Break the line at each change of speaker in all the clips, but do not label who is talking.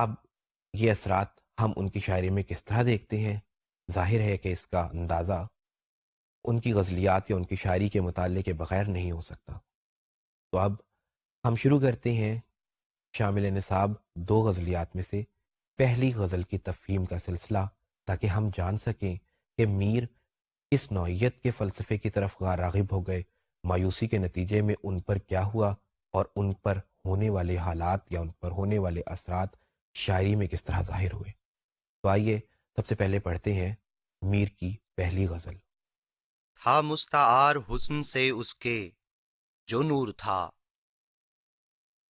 اب یہ اثرات ہم ان کی شاعری میں کس طرح دیکھتے ہیں؟ ظاہر ہے کہ اس کا اندازہ ان کی غزلیات یا ان کی شاعری کے مطالعے کے بغیر نہیں ہو سکتا۔ تو اب ہم شروع کرتے ہیں شامل نصاب دو غزلیات میں سے پہلی غزل کی تفہیم کا سلسلہ، تاکہ ہم جان سکیں کہ میر کس نوعیت کے فلسفے کی طرف راغب ہو گئے، مایوسی کے نتیجے میں ان پر کیا ہوا، اور ان پر ہونے والے حالات یا ان پر ہونے والے اثرات شاعری میں کس طرح ظاہر ہوئے۔ تو آئیے سب سے پہلے پڑھتے ہیں میر کی پہلی غزل۔
تھا مستعار حسن سے اس کے جو نور تھا،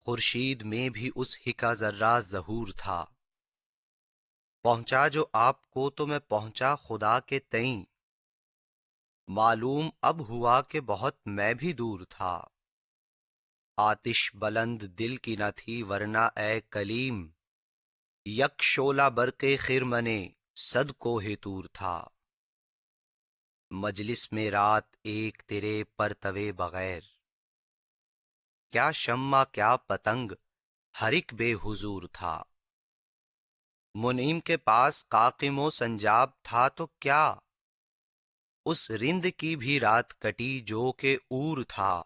خورشید میں بھی اس ہی کا ذرہ ظہور تھا۔ پہنچا جو آپ کو تو میں پہنچا خدا کے تئیں، معلوم اب ہوا کہ بہت میں بھی دور تھا۔ آتش بلند دل کی نہ تھی ورنہ اے کلیم، یک شعلہ برق خرمنے صد کوہ طور تھا۔ مجلس میں رات ایک تیرے پرتوے بغیر، کیا شمع کیا پتنگ ہر ایک بے حضور تھا۔ منعم کے پاس قاقم و سنجاب تھا تو کیا، اس رند کی بھی رات کٹی جو کہ اور تھا۔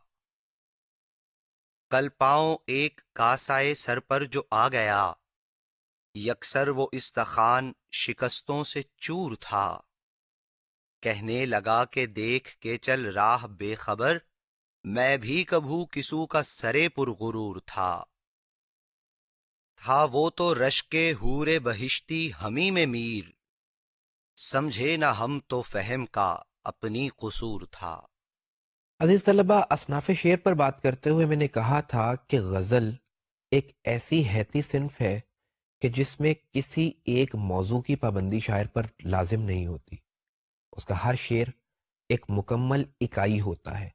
کل پاؤں ایک کاسائے سر پر جو آ گیا، یکسر وہ استخوان شکستوں سے چور تھا۔ کہنے لگا کہ دیکھ کے چل راہ بے خبر، میں بھی کبھو کسو کا سرے پر غرور تھا۔ تھا وہ تو رشک حور بہشتی ہمی میں میر، سمجھے نہ ہم تو فہم کا اپنی قصور تھا۔
عزیز طلبہ، اصناف شعر پر بات کرتے ہوئے میں نے کہا تھا کہ غزل ایک ایسی حیتی صنف ہے کہ جس میں کسی ایک موضوع کی پابندی شاعر پر لازم نہیں ہوتی۔ اس کا ہر شعر ایک مکمل اکائی ہوتا ہے،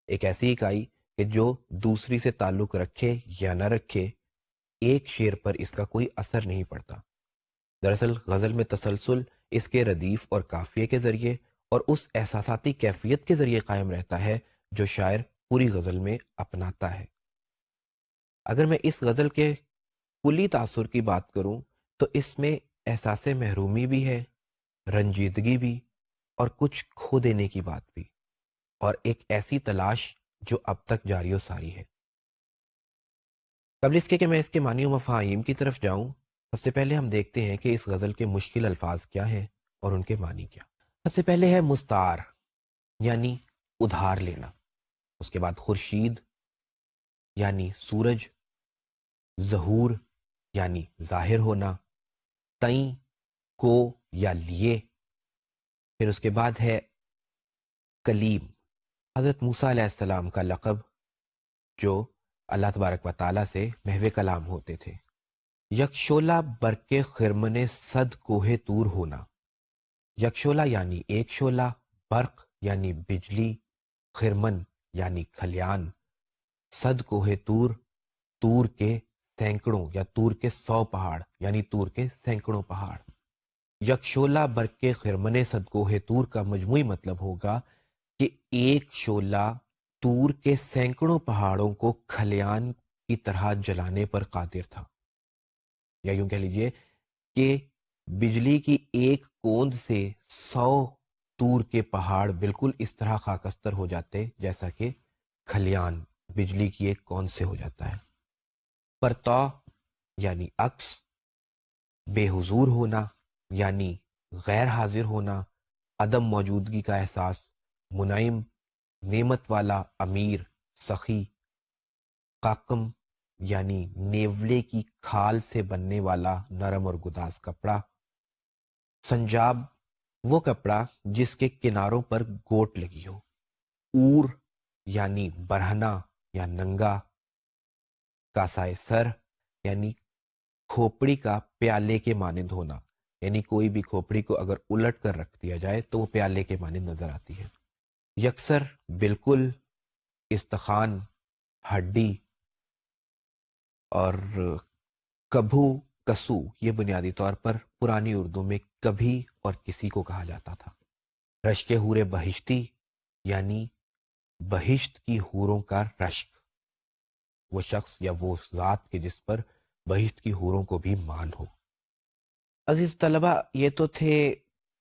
ایک ایسی اکائی کہ جو دوسری سے تعلق رکھے یا نہ رکھے، ایک شعر پر اس کا کوئی اثر نہیں پڑتا۔ دراصل غزل میں تسلسل اس کے ردیف اور قافیے کے ذریعے اور اس احساساتی کیفیت کے ذریعے قائم رہتا ہے جو شاعر پوری غزل میں اپناتا ہے۔ اگر میں اس غزل کے کلی تاثر کی بات کروں تو اس میں احساس محرومی بھی ہے، رنجیدگی بھی، اور کچھ کھو دینے کی بات بھی، اور ایک ایسی تلاش جو اب تک جاری و ساری ہے۔ قبل اس کے کہ میں اس کے معنی و مفاہیم کی طرف جاؤں، سب سے پہلے ہم دیکھتے ہیں کہ اس غزل کے مشکل الفاظ کیا ہیں اور ان کے معنی کیا۔ سب سے پہلے ہے مستعار، یعنی ادھار لینا۔ اس کے بعد خورشید یعنی سورج، ظہور یعنی ظاہر ہونا، تئیں، کو یا لیے۔ پھر اس کے بعد ہے کلیم، حضرت موسیٰ علیہ السلام کا لقب جو اللہ تبارک و تعالیٰ سے محو کلام ہوتے تھے۔ یک شعلہ برق خرمن صد کوہ طور ہونا۔ یک شعلہ یعنی ایک شعلہ، برق یعنی بجلی، خرمن یعنی کھلیان، صد کوہ طور، طور کے سینکڑوں یا طور کے 100 پہاڑ، یعنی طور کے سینکڑوں پہاڑ۔ یک شعلہ برق خرمن صد کوہ طور کا مجموعی مطلب ہوگا کہ ایک شعلہ طور کے سینکڑوں پہاڑوں کو کھلیان کی طرح جلانے پر قادر تھا، یا یوں کہہ لیجئے کہ بجلی کی ایک کوند سے 100 طور کے پہاڑ بالکل اس طرح خاکستر ہو جاتے جیسا کہ کھلیان بجلی کی ایک کوند سے ہو جاتا ہے۔ پرتا یعنی عکس، بے حضور ہونا یعنی غیر حاضر ہونا، عدم موجودگی کا احساس، منعم نعمت والا، امیر سخی، قاقم یعنی نیولے کی کھال سے بننے والا نرم اور گداز کپڑا، سنجاب وہ کپڑا جس کے کناروں پر گوٹ لگی ہو، اور یعنی برہنہ یا ننگا، کاسائے سر یعنی کھوپڑی کا پیالے کے مانند ہونا، یعنی کوئی بھی کھوپڑی کو اگر الٹ کر رکھ دیا جائے تو وہ پیالے کے مانند نظر آتی ہے۔ یکسر، بالکل، استخوان، ہڈی، اور کبھو، کسو، یہ بنیادی طور پر پرانی اردو میں کبھی اور کسی کو کہا جاتا تھا۔ رشک حور بہشتی یعنی بہشت کی حوروں کا رشک، وہ شخص یا وہ ذات کے جس پر بہشت کی حوروں کو بھی مان ہو۔ عزیز طلبہ، یہ تو تھے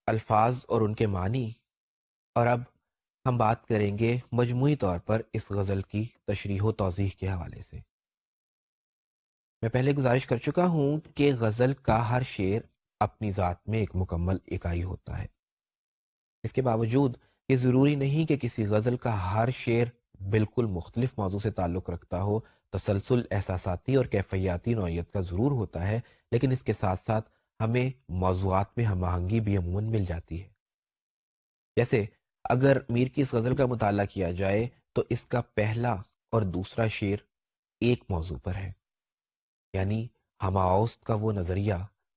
الفاظ اور ان کے معنی، اور اب ہم بات کریں گے مجموعی طور پر اس غزل کی تشریح و توضیح کے حوالے سے۔ میں پہلے گزارش کر چکا ہوں کہ غزل کا ہر شعر اپنی ذات میں ایک مکمل اکائی ہوتا ہے۔ اس کے باوجود یہ ضروری نہیں کہ کسی غزل کا ہر شعر بالکل مختلف موضوع سے تعلق رکھتا ہو۔ تسلسل احساساتی اور کیفیاتی نوعیت کا ضرور ہوتا ہے، لیکن اس کے ساتھ ساتھ ہمیں موضوعات میں ہم آہنگی بھی عموماً مل جاتی ہے۔ جیسے اگر میر کی اس غزل کا مطالعہ کیا جائے تو اس کا پہلا اور دوسرا شعر ایک موضوع پر ہے، یعنی ہمہ اوست کا وہ نظریہ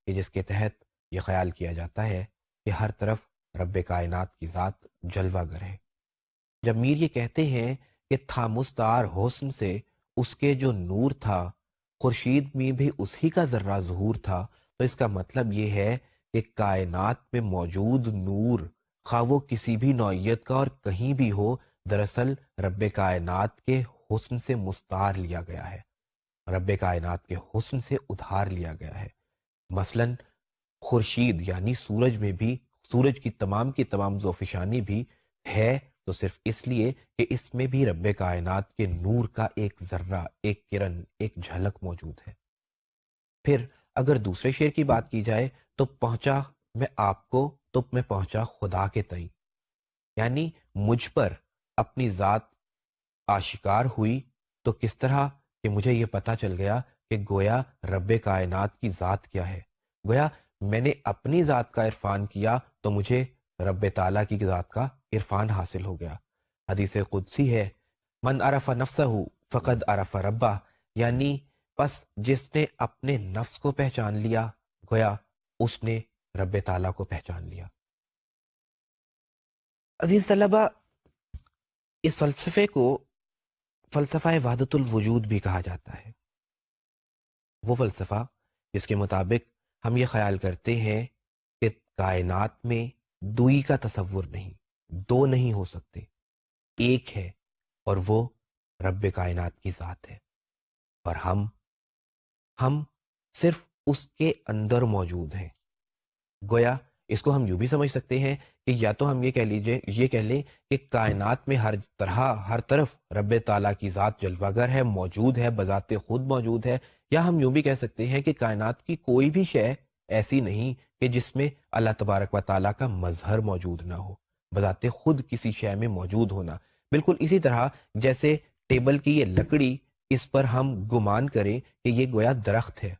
کہ جس کے تحت یہ خیال کیا جاتا ہے کہ ہر طرف رب کائنات کی ذات جلوہ گر ہے۔ جب میر یہ کہتے ہیں کہ تھا مستعار حسن سے اس کے جو نور تھا، خورشید میں بھی اسی کا ذرہ ظہور تھا، تو اس کا مطلب یہ ہے کہ کائنات میں موجود نور، خواہ وہ کسی بھی نوعیت کا اور کہیں بھی ہو، دراصل رب کائنات کے حسن سے مستعار لیا گیا ہے، رب کائنات کے حسن سے ادھار لیا گیا ہے۔ مثلاً خورشید یعنی سورج میں بھی، سورج کی تمام ذوفشانی بھی ہے تو صرف اس لیے کہ اس میں بھی رب کائنات کے نور کا ایک ذرہ، ایک کرن، ایک جھلک موجود ہے۔ پھر اگر دوسرے شعر کی بات کی جائے تو پہنچا میں آپ کو تو میں پہنچا خدا کے تئیں، یعنی مجھ پر اپنی ذات آشکار ہوئی تو کس طرح کہ مجھے یہ پتہ چل گیا کہ گویا رب کائنات کی ذات کیا ہے، گویا میں نے اپنی ذات کا عرفان کیا تو مجھے رب تعالیٰ کی ذات کا عرفان حاصل ہو گیا۔ حدیث قدسی ہے، من عرف نفسہ فقد عرف ربہ، یعنی پس جس نے اپنے نفس کو پہچان لیا گویا اس نے رب تعالیٰ کو پہچان لیا۔ عزیز طلبہ، اس فلسفے کو فلسفہ وحدت الوجود بھی کہا جاتا ہے، وہ فلسفہ جس کے مطابق ہم یہ خیال کرتے ہیں کہ کائنات میں دوئی کا تصور نہیں، دو نہیں ہو سکتے، ایک ہے، اور وہ رب کائنات کی ذات ہے، اور ہم صرف اس کے اندر موجود ہیں۔ گویا اس کو ہم یوں بھی سمجھ سکتے ہیں کہ یا تو ہم یہ کہہ لیں کہ کائنات میں ہر طرف رب تعالیٰ کی ذات جلوہ گر ہے، موجود ہے، بذات خود موجود ہے، یا ہم یوں بھی کہہ سکتے ہیں کہ کائنات کی کوئی بھی شے ایسی نہیں کہ جس میں اللہ تبارک و تعالیٰ کا مظہر موجود نہ ہو، بذات خود کسی شے میں موجود ہونا۔ بالکل اسی طرح جیسے ٹیبل کی یہ لکڑی، اس پر ہم گمان کریں کہ یہ گویا درخت ہے۔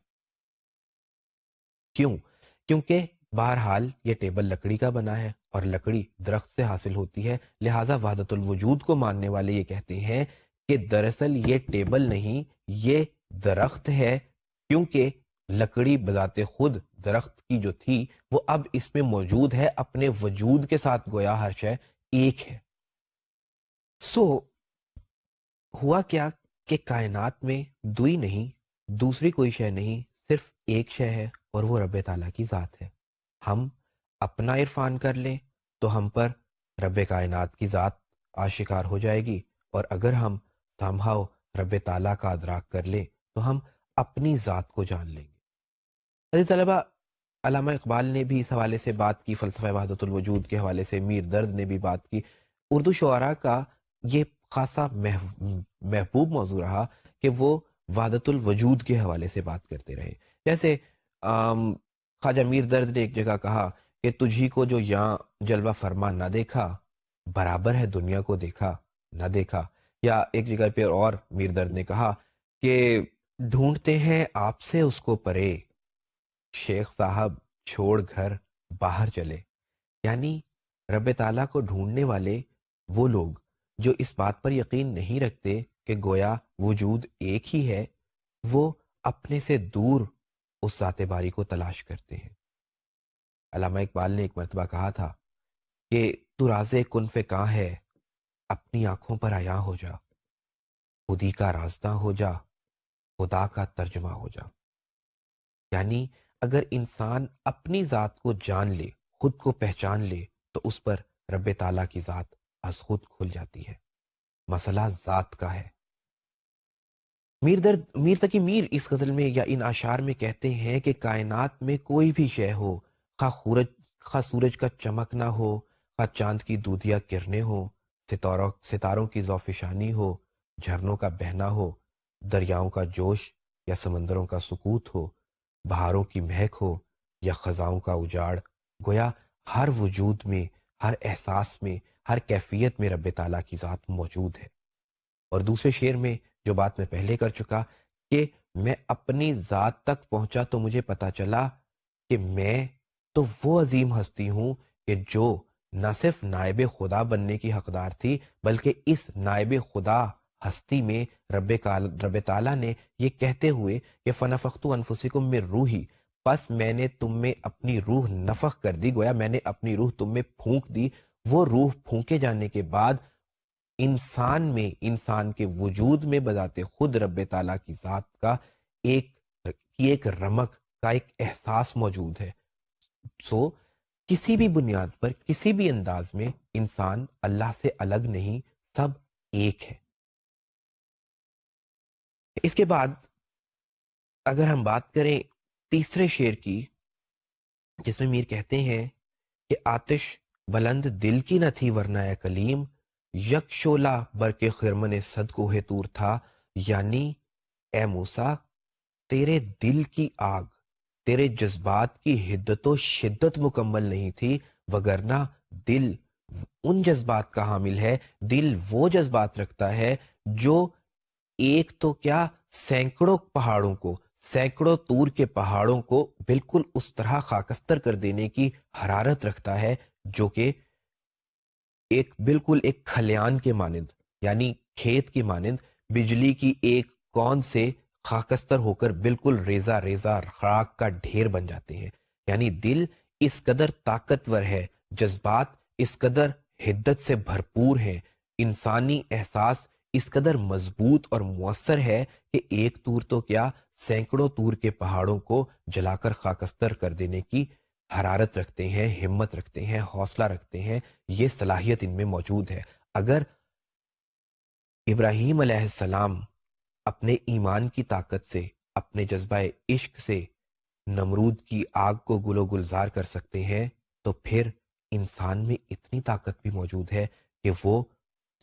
کیوں؟ کیونکہ بہرحال یہ ٹیبل لکڑی کا بنا ہے اور لکڑی درخت سے حاصل ہوتی ہے، لہٰذا وحدت الوجود کو ماننے والے یہ کہتے ہیں کہ دراصل یہ ٹیبل نہیں، یہ درخت ہے، کیونکہ لکڑی بذات خود درخت کی جو تھی وہ اب اس میں موجود ہے، اپنے وجود کے ساتھ گویا ہر شے ایک ہے۔ ہوا کیا کہ کائنات میں دوئی نہیں، دوسری کوئی شے نہیں، صرف ایک شے ہے، اور وہ رب تعالیٰ کی ذات ہے۔ ہم اپنا عرفان کر لیں تو ہم پر رب کائنات کی ذات آشکار ہو جائے گی، اور اگر ہم سامہاؤ رب تعالیٰ کا ادراک کر لیں تو ہم اپنی ذات کو جان لیں گے۔ عزیز طلبہ، علامہ اقبال نے بھی اس حوالے سے بات کی، فلسفہ وحدت الوجود کے حوالے سے میر درد نے بھی بات کی۔ اردو شعراء کا یہ خاصا محبوب موضوع رہا کہ وہ وحدت الوجود کے حوالے سے بات کرتے رہے۔ جیسے خواجہ میر درد نے ایک جگہ کہا کہ تجھی کو جو یہاں جلوہ فرما نہ دیکھا، برابر ہے دنیا کو دیکھا نہ دیکھا۔ یا ایک جگہ پہ اور میر درد نے کہا کہ ڈھونڈتے ہیں آپ سے اس کو پرے، شیخ صاحب چھوڑ گھر باہر چلے، یعنی رب تعالیٰ کو ڈھونڈنے والے وہ لوگ جو اس بات پر یقین نہیں رکھتے کہ گویا وجود ایک ہی ہے، وہ اپنے سے دور اس ذات باری کو تلاش کرتے ہیں۔ علامہ اقبال نے ایک مرتبہ کہا تھا کہ تو راز کنف کاں ہے، اپنی آنکھوں پر عیاں ہو جا، خودی کا رازداں ہو جا، خدا کا ترجمہ ہو جا۔ یعنی اگر انسان اپنی ذات کو جان لے، خود کو پہچان لے، تو اس پر رب تعالیٰ کی ذات از خود کھل جاتی ہے۔ مسئلہ ذات کا ہے۔ میر تقی میر اس غزل میں یا ان اشعار میں کہتے ہیں کہ کائنات میں کوئی بھی شے ہو، خواہ سورج کا چمکنا ہو، خواہ چاند کی دودیا کرنیں ہو، ستاروں کی زوفشانی ہو، جھرنوں کا بہنا ہو، دریاؤں کا جوش یا سمندروں کا سکوت ہو، بہاروں کی مہک ہو یا خزاؤں کا اجاڑ، گویا ہر وجود میں، ہر احساس میں، ہر کیفیت میں رب تعالیٰ کی ذات موجود ہے۔ اور دوسرے شعر میں جو بات میں پہلے کر چکا کہ میں اپنی ذات تک پہنچا تو مجھے پتا چلا کہ میں تو وہ عظیم ہستی ہوں کہ جو نہ صرف نائب خدا بننے کی حقدار تھی، بلکہ اس نائب خدا ہستی میں رب تعالیٰ نے یہ کہتے ہوئے کہ فنفخت انفسکم من روحی، بس میں نے تم میں اپنی روح نفخ کر دی، گویا میں نے اپنی روح تم میں پھونک دی۔ وہ روح پھونکے جانے کے بعد انسان میں، انسان کے وجود میں بذات خود رب تعالیٰ کی ذات کا ایک رمق کا ایک احساس موجود ہے۔ سو کسی بھی بنیاد پر، کسی بھی انداز میں انسان اللہ سے الگ نہیں، سب ایک ہے۔ اس کے بعد اگر ہم بات کریں تیسرے شعر کی، جس میں میر کہتے ہیں کہ آتش بلند دل کی نہ تھی ورنہ اے کلیم، یک شعلہ بر کے خرمن صد کوہ طور تھا، یعنی اے موسیٰ تیرے دل کی آگ، تیرے جذبات کی حدت و شدت مکمل نہیں تھی، وگرنہ دل ان جذبات کا حامل ہے، دل وہ جذبات رکھتا ہے جو ایک تو کیا سینکڑوں پہاڑوں کو، سینکڑوں طور کے پہاڑوں کو بالکل اس طرح خاکستر کر دینے کی حرارت رکھتا ہے، جو کہ بالکل ایک کھلیان کے مانند، یعنی کھیت کی مانند بجلی کی ایک کون سے خاکستر ہو کر بالکل ریزہ ریزہ خاک کا ڈھیر بن جاتے ہیں۔ یعنی دل اس قدر طاقتور ہے، جذبات اس قدر حدت سے بھرپور ہیں، انسانی احساس اس قدر مضبوط اور مؤثر ہے کہ ایک طور تو کیا سینکڑوں طور کے پہاڑوں کو جلا کر خاکستر کر دینے کی حرارت رکھتے ہیں، ہمت رکھتے ہیں، حوصلہ رکھتے ہیں، یہ صلاحیت ان میں موجود ہے۔ اگر ابراہیم علیہ السلام اپنے ایمان کی طاقت سے، اپنے جذبہ عشق سے نمرود کی آگ کو گل و گلزار کر سکتے ہیں، تو پھر انسان میں اتنی طاقت بھی موجود ہے کہ وہ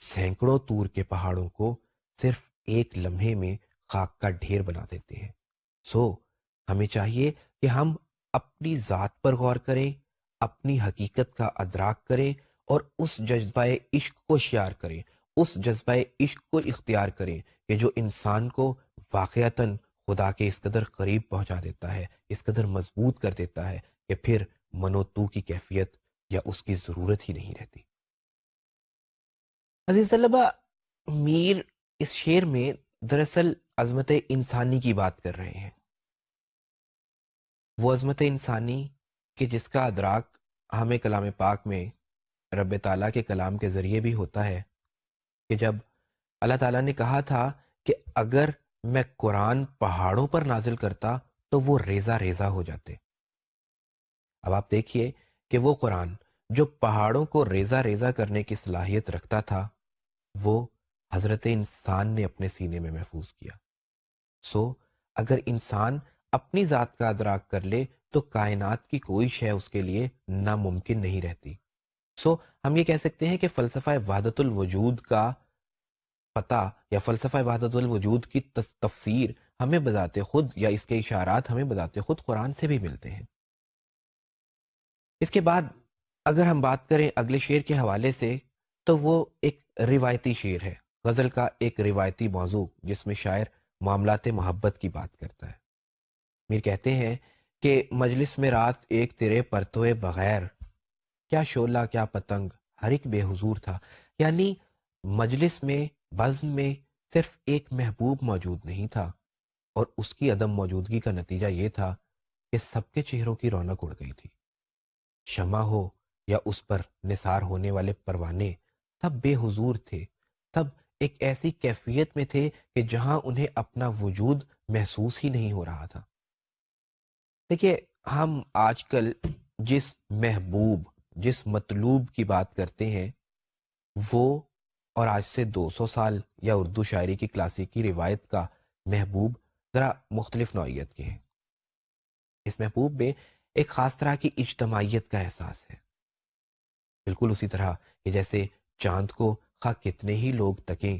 سینکڑوں طور کے پہاڑوں کو صرف ایک لمحے میں خاک کا ڈھیر بنا دیتے ہیں۔ سو ہمیں چاہیے کہ ہم اپنی ذات پر غور کریں، اپنی حقیقت کا ادراک کریں اور اس جذبہ عشق کو شیار کریں، اس جذبہ عشق کو اختیار کریں کہ جو انسان کو واقعتاً خدا کے اس قدر قریب پہنچا دیتا ہے، اس قدر مضبوط کر دیتا ہے کہ پھر من و تو کی کیفیت یا اس کی ضرورت ہی نہیں رہتی۔ عزیز طلبہ، میر اس شعر میں دراصل عظمت انسانی کی بات کر رہے ہیں، وہ عظمت انسانی کہ جس کا ادراک ہمیں کلام پاک میں رب تعالیٰ کے کلام کے ذریعے بھی ہوتا ہے، کہ جب اللہ تعالیٰ نے کہا تھا کہ اگر میں قرآن پہاڑوں پر نازل کرتا تو وہ ریزہ ریزہ ہو جاتے۔ اب آپ دیکھیے کہ وہ قرآن جو پہاڑوں کو ریزہ ریزہ کرنے کی صلاحیت رکھتا تھا، وہ حضرت انسان نے اپنے سینے میں محفوظ کیا۔ سو اگر انسان اپنی ذات کا ادراک کر لے تو کائنات کی کوئی شے اس کے لیے ناممکن نہیں رہتی۔ سو ہم یہ کہہ سکتے ہیں کہ فلسفہ وحدت الوجود کا پتہ یا فلسفہ وحدت الوجود کی تفسیر ہمیں بذات خود، یا اس کے اشارات ہمیں بذات خود قرآن سے بھی ملتے ہیں۔ اس کے بعد اگر ہم بات کریں اگلے شعر کے حوالے سے، تو وہ ایک روایتی شعر ہے، غزل کا ایک روایتی موضوع جس میں شاعر معاملات محبت کی بات کرتا ہے۔ میر کہتے ہیں کہ مجلس میں رات ایک تیرے پرتوے بغیر، کیا شعلہ کیا پتنگ ہر ایک بے حضور تھا۔ یعنی مجلس میں، بزم میں صرف ایک محبوب موجود نہیں تھا، اور اس کی عدم موجودگی کا نتیجہ یہ تھا کہ سب کے چہروں کی رونق اڑ گئی تھی۔ شمع ہو یا اس پر نثار ہونے والے پروانے، سب بے حضور تھے، سب ایک ایسی کیفیت میں تھے کہ جہاں انہیں اپنا وجود محسوس ہی نہیں ہو رہا تھا۔ دیکھیے، ہم آج کل جس محبوب، جس مطلوب کی بات کرتے ہیں، وہ اور آج سے 200 سال یا اردو شاعری کی کلاسیکی روایت کا محبوب ذرا مختلف نوعیت کے ہیں. اس محبوب میں ایک خاص طرح کی اجتماعیت کا احساس ہے، بالکل اسی طرح کہ جیسے چاند کو خواہ کتنے ہی لوگ تکیں،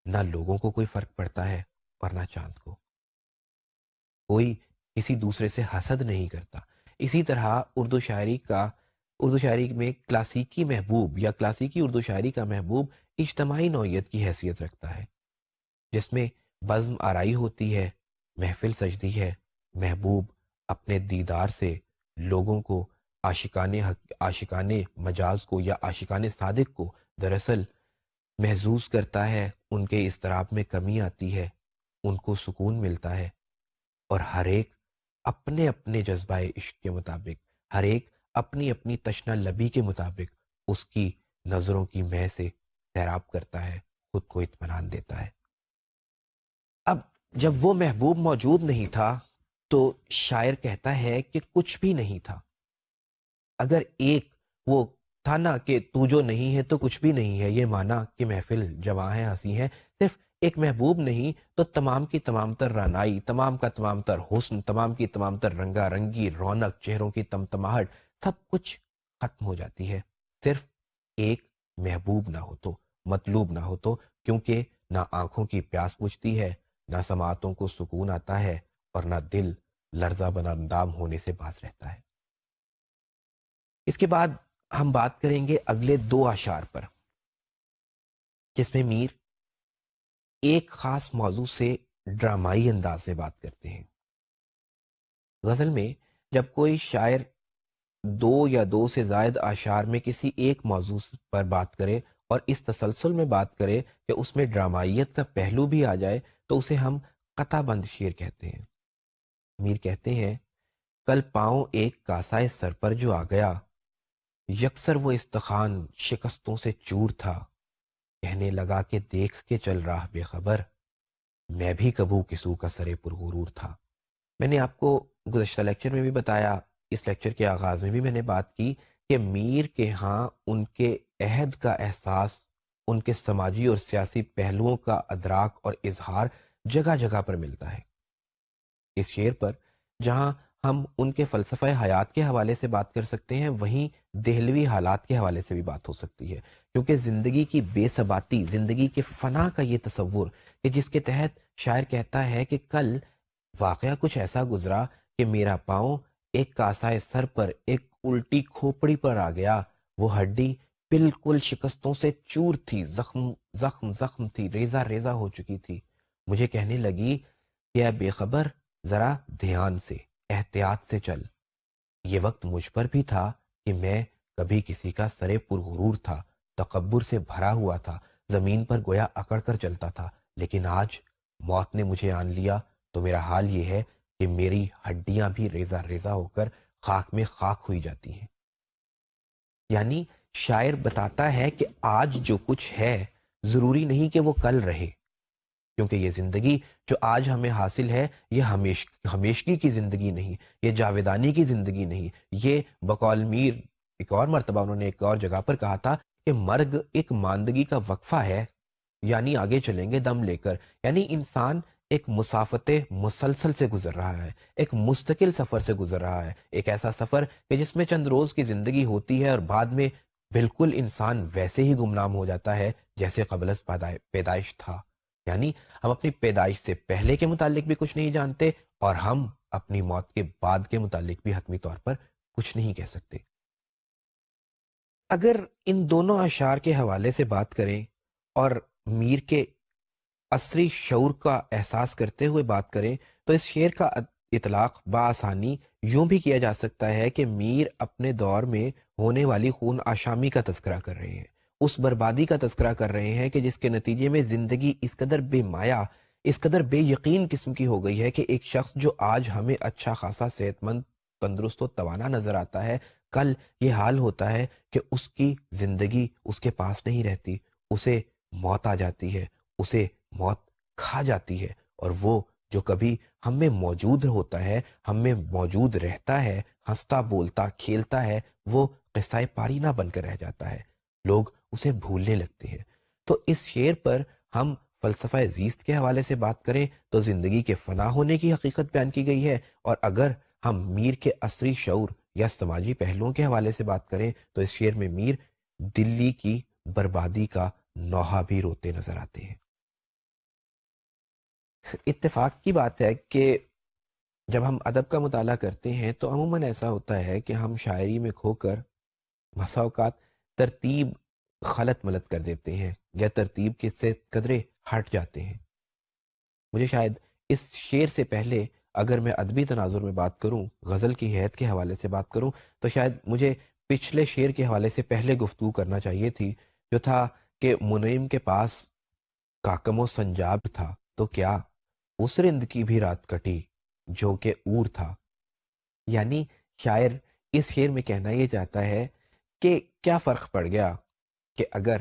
نہ لوگوں کو کوئی فرق پڑتا ہے اور نہ چاند کو. کوئی کسی دوسرے سے حسد نہیں کرتا. اسی طرح اردو شاعری میں کلاسیکی محبوب یا کلاسیکی اردو شاعری کا محبوب اجتماعی نوعیت کی حیثیت رکھتا ہے، جس میں بزم آرائی ہوتی ہے، محفل سجدی ہے. محبوب اپنے دیدار سے لوگوں کو عاشقانے مجاز کو یا عاشقانے صادق کو دراصل محظوظ کرتا ہے. ان کے اضطراب میں کمی آتی ہے، ان کو سکون ملتا ہے، اور ہر ایک اپنے اپنے جذبہ عشق کے مطابق، ہر ایک اپنی اپنی تشنہ لبی کے مطابق اس کی نظروں کی مہ سے سیراب کرتا ہے، خود کو اطمینان دیتا ہے. اب جب وہ محبوب موجود نہیں تھا تو شاعر کہتا ہے کہ کچھ بھی نہیں تھا. اگر ایک وہ تھا نا کہ تو جو نہیں ہے تو کچھ بھی نہیں ہے، یہ مانا کہ محفل جواں ہے، ہنسی ہے. صرف ایک محبوب نہیں تو تمام کی تمام تر رعنائی، تمام کا تمام تر حسن، تمام کی تمام تر رنگا رنگی، رونق، چہروں کی تمتماہٹ، سب کچھ ختم ہو جاتی ہے صرف ایک محبوب نہ ہو تو، مطلوب نہ ہو تو. کیونکہ نہ آنکھوں کی پیاس بجھتی ہے، نہ سماعتوں کو سکون آتا ہے، اور نہ دل لرزہ بنا اندام ہونے سے باز رہتا ہے. اس کے بعد ہم بات کریں گے اگلے دو اشعار پر، جس میں میر ایک خاص موضوع سے ڈرامائی انداز سے بات کرتے ہیں. غزل میں جب کوئی شاعر دو یا دو سے زائد اشعار میں کسی ایک موضوع پر بات کرے اور اس تسلسل میں بات کرے کہ اس میں ڈرامائیت کا پہلو بھی آ جائے تو اسے ہم قطع بند شعر کہتے ہیں. میر کہتے ہیں، کل پاؤں ایک کاسائے سر پر جو آ گیا، یکسر وہ استخوان شکستوں سے چور تھا. کہنے لگا کہ دیکھ کے چل رہا بے خبر، میں بھی کبو کسو کا سرے پرغرور تھا. میں نے آپ کو گزشتہ لیکچر میں بھی بتایا، اس لیکچر کے آغاز میں بھی میں نے بات کی کہ میر کے ہاں ان کے عہد کا احساس، ان کے سماجی اور سیاسی پہلوؤں کا ادراک اور اظہار جگہ جگہ پر ملتا ہے. اس شعر پر جہاں ہم ان کے فلسفہ حیات کے حوالے سے بات کر سکتے ہیں، وہیں دہلوی حالات کے حوالے سے بھی بات ہو سکتی ہے. کیونکہ زندگی کی بے ثباتی، زندگی کے فنا کا یہ تصور کہ جس کے تحت شاعر کہتا ہے کہ کل واقعہ کچھ ایسا گزرا کہ میرا پاؤں ایک کاسائے سر پر، ایک الٹی کھوپڑی پر آ گیا. وہ ہڈی بالکل شکستوں سے چور تھی، زخم تھی، ریزہ ریزہ ہو چکی تھی. مجھے کہنے لگی کہ اے بے خبر، ذرا دھیان سے، احتیاط سے چل. یہ وقت مجھ پر بھی تھا کہ میں کبھی کسی کا سرے پرغرور تھا، تکبر سے بھرا ہوا تھا، زمین پر گویا اکڑ کر چلتا تھا. لیکن آج موت نے مجھے آن لیا تو میرا حال یہ ہے کہ میری ہڈیاں بھی ریزہ ریزہ ہو کر خاک میں خاک ہوئی جاتی ہیں. یعنی شاعر بتاتا ہے کہ آج جو کچھ ہے ضروری نہیں کہ وہ کل رہے، کیونکہ یہ زندگی جو آج ہمیں حاصل ہے یہ ہمیشگی کی زندگی نہیں، یہ جاویدانی کی زندگی نہیں. یہ بقول میر ایک اور مرتبہ انہوں نے ایک اور جگہ پر کہا تھا کہ مرگ ایک ماندگی کا وقفہ ہے، یعنی آگے چلیں گے دم لے کر. یعنی انسان ایک مسافت مسلسل سے گزر رہا ہے، ایک مستقل سفر سے گزر رہا ہے، ایک ایسا سفر کہ جس میں چند روز کی زندگی ہوتی ہے اور بعد میں بالکل انسان ویسے ہی گمنام ہو جاتا ہے جیسے قبل از پیدائش تھا. یعنی ہم اپنی پیدائش سے پہلے کے متعلق بھی کچھ نہیں جانتے، اور ہم اپنی موت کے بعد کے متعلق بھی حتمی طور پر کچھ نہیں کہہ سکتے. اگر ان دونوں اشعار کے حوالے سے بات کریں اور میر کے عصری شعور کا احساس کرتے ہوئے بات کریں تو اس شعر کا اطلاق بآسانی یوں بھی کیا جا سکتا ہے کہ میر اپنے دور میں ہونے والی خون آشامی کا تذکرہ کر رہے ہیں، اس بربادی کا تذکرہ کر رہے ہیں کہ جس کے نتیجے میں زندگی اس قدر بے مایا، اس قدر بے یقین قسم کی ہو گئی ہے کہ ایک شخص جو آج ہمیں اچھا خاصا صحت مند، تندرست و توانا نظر آتا ہے، کل یہ حال ہوتا ہے کہ اس کی زندگی اس کے پاس نہیں رہتی، اسے موت آ جاتی ہے، اسے موت کھا جاتی ہے. اور وہ جو کبھی ہم میں موجود ہوتا ہے، ہم میں موجود رہتا ہے، ہنستا بولتا کھیلتا ہے، وہ قصہ پاری نہ بن کر رہ جاتا ہے، لوگ اسے بھولنے لگتے ہیں. تو اس شعر پر ہم فلسفہ زیست کے حوالے سے بات کریں تو زندگی کے فنا ہونے کی حقیقت بیان کی گئی ہے، اور اگر ہم میر کے عصری شعور یا سماجی پہلوؤں کے حوالے سے بات کریں تو اس شعر میں میر دلی کی بربادی کا نوحہ بھی روتے نظر آتے ہیں۔ اتفاق کی بات ہے کہ جب ہم ادب کا مطالعہ کرتے ہیں تو عموماً ایسا ہوتا ہے کہ ہم شاعری میں کھو کر بسا اوقات ترتیب خلط ملط کر دیتے ہیں یا ترتیب کے سے قدرے ہٹ جاتے ہیں۔ مجھے شاید اس شعر سے پہلے اگر میں ادبی تناظر میں بات کروں، غزل کی حیت کے حوالے سے بات کروں، تو شاید مجھے پچھلے شعر کے حوالے سے پہلے گفتگو کرنا چاہیے تھی، جو تھا کہ منعم کے پاس کاکم و سنجاب تھا تو کیا اس رند کی بھی رات کٹی جو کہ اور تھا۔ یعنی شاعر اس شعر میں کہنا یہ چاہتا ہے کہ کیا فرق پڑ گیا کہ اگر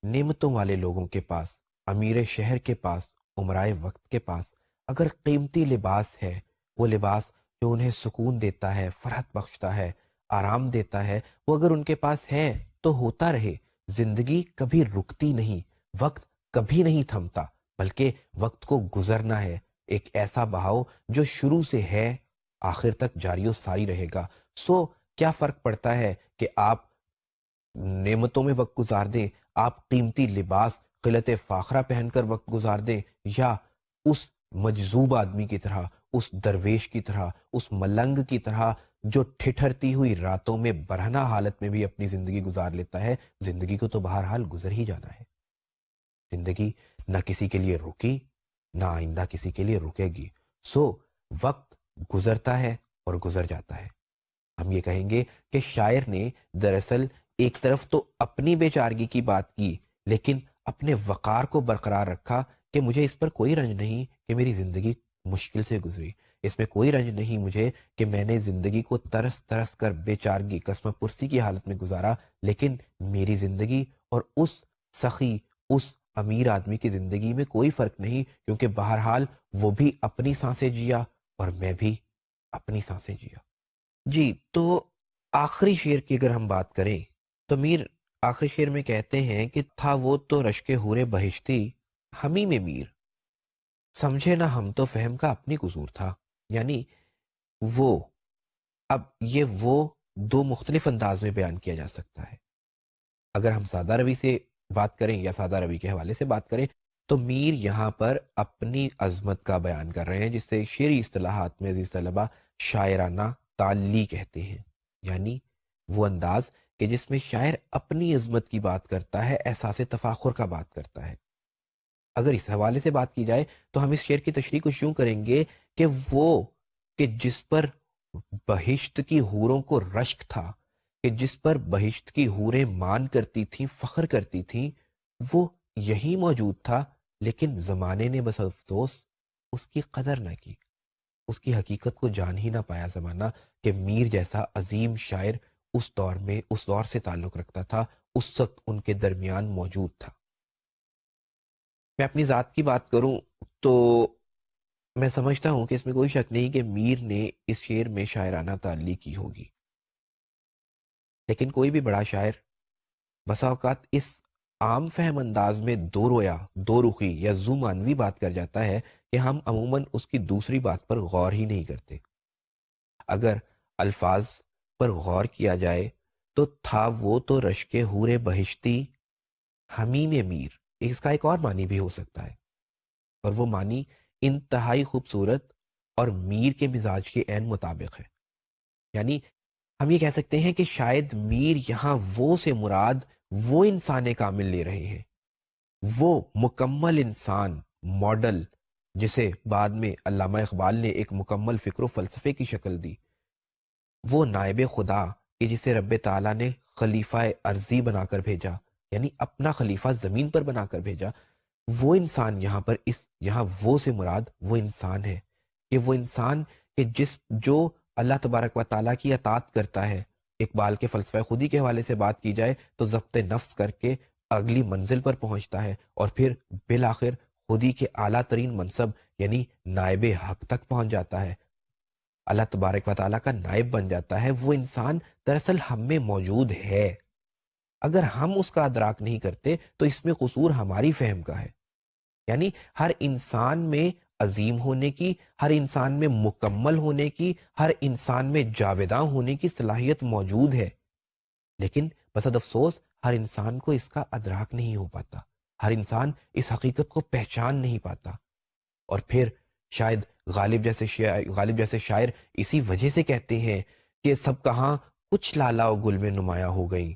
نعمتوں والے لوگوں کے پاس، امیر شہر کے پاس، عمرائے وقت کے پاس اگر قیمتی لباس ہے، وہ لباس جو انہیں سکون دیتا ہے، فرحت بخشتا ہے، آرام دیتا ہے، وہ اگر ان کے پاس ہے تو ہوتا رہے۔ زندگی کبھی رکتی نہیں، وقت کبھی نہیں تھمتا، بلکہ وقت کو گزرنا ہے، ایک ایسا بہاؤ جو شروع سے ہے آخر تک جاری و ساری رہے گا۔ سو کیا فرق پڑتا ہے کہ آپ نعمتوں میں وقت گزار دیں، آپ قیمتی لباس قلت فاخرہ پہن کر وقت گزار دیں، یا اس مجذوب آدمی کی طرح، اس درویش کی طرح، اس ملنگ کی طرح جو ٹھٹھرتی ہوئی راتوں میں برہنہ حالت میں بھی اپنی زندگی گزار لیتا ہے۔ زندگی کو تو بہرحال گزر ہی جانا ہے۔ زندگی نہ کسی کے لیے رکی، نہ آئندہ کسی کے لیے رکے گی۔ سو وقت گزرتا ہے اور گزر جاتا ہے۔ ہم یہ کہیں گے کہ شاعر نے دراصل ایک طرف تو اپنی بے چارگی کی بات کی، لیکن اپنے وقار کو برقرار رکھا کہ مجھے اس پر کوئی رنج نہیں کہ میری زندگی مشکل سے گزری، اس میں کوئی رنج نہیں مجھے کہ میں نے زندگی کو ترس ترس کر بے چارگی قسم پرسی کی حالت میں گزارا، لیکن میری زندگی اور اس سخی، اس امیر آدمی کی زندگی میں کوئی فرق نہیں، کیونکہ بہرحال وہ بھی اپنی سانسیں جیا اور میں بھی اپنی سانسیں جیا۔ جی، تو آخری شعر کی اگر ہم بات کریں تو میر آخری شعر میں کہتے ہیں کہ تھا وہ تو رشک حور بہشتی، ہمیں میں میر سمجھے نہ ہم تو فہم کا اپنی قصور تھا۔ یعنی وہ، اب یہ وہ دو مختلف انداز میں بیان کیا جا سکتا ہے۔ اگر ہم سادہ روی سے بات کریں یا سادہ روی کے حوالے سے بات کریں تو میر یہاں پر اپنی عظمت کا بیان کر رہے ہیں، جسے شعری اصطلاحات میں عزیز طلبہ شاعرانہ تعلی کہتے ہیں۔ یعنی وہ انداز کہ جس میں شاعر اپنی عظمت کی بات کرتا ہے، احساس تفاخر کا بات کرتا ہے۔ اگر اس حوالے سے بات کی جائے تو ہم اس شعر کی تشریح کچھ یوں کریں گے کہ وہ کہ جس پر بہشت کی حوروں کو رشک تھا، کہ جس پر بہشت کی حوریں مان کرتی تھیں، فخر کرتی تھیں، وہ یہی موجود تھا، لیکن زمانے نے بس افسوس اس کی قدر نہ کی، اس کی حقیقت کو جان ہی نہ پایا زمانہ کہ میر جیسا عظیم شاعر اس دور میں، اس دور سے تعلق رکھتا تھا، اس وقت ان کے درمیان موجود تھا۔ میں اپنی ذات کی بات کروں تو میں سمجھتا ہوں کہ اس میں کوئی شک نہیں کہ میر نے اس شعر میں شاعرانہ تعلی کی ہوگی، لیکن کوئی بھی بڑا شاعر بسا اوقات اس عام فہم انداز میں دو رویا، دو رخی یا زو مانوی بات کر جاتا ہے کہ ہم عموماً اس کی دوسری بات پر غور ہی نہیں کرتے۔ اگر الفاظ پر غور کیا جائے تو تھا وہ تو رشک حور بہشتی، حمیم میر، اس کا ایک اور معنی بھی ہو سکتا ہے، اور وہ معنی انتہائی خوبصورت اور میر کے مزاج کے عین مطابق ہے۔ یعنی ہم یہ کہہ سکتے ہیں کہ شاید میر یہاں وہ سے مراد وہ انسان کامل لے رہے ہیں، وہ مکمل انسان، ماڈل، جسے بعد میں علامہ اقبال نے ایک مکمل فکر و فلسفے کی شکل دی، وہ نائب خدا کہ جسے رب تعالیٰ نے خلیفہ ارضی بنا کر بھیجا، یعنی اپنا خلیفہ زمین پر بنا کر بھیجا، وہ انسان یہاں پر یہاں وہ سے مراد وہ انسان ہے، کہ وہ انسان کہ جو اللہ تبارک و تعالیٰ کی اطاعت کرتا ہے۔ اقبال کے فلسفہ خودی کے حوالے سے بات کی جائے تو ضبط نفس کر کے اگلی منزل پر پہنچتا ہے، اور پھر بالآخر خودی کے اعلیٰ ترین منصب یعنی نائب حق تک پہنچ جاتا ہے، اللہ تبارک و تعالیٰ کا نائب بن جاتا ہے۔ وہ انسان دراصل ہم میں موجود ہے، اگر ہم اس کا ادراک نہیں کرتے تو اس میں قصور ہماری فہم کا ہے۔ یعنی ہر انسان میں عظیم ہونے کی، ہر انسان میں مکمل ہونے کی، ہر انسان میں جاویداں ہونے کی صلاحیت موجود ہے، لیکن بسد افسوس ہر انسان کو اس کا ادراک نہیں ہو پاتا، ہر انسان اس حقیقت کو پہچان نہیں پاتا، اور پھر شاید غالب جیسے شاعر اسی وجہ سے کہتے ہیں کہ سب کہاں کچھ لالا و گل میں نمایاں ہو گئی،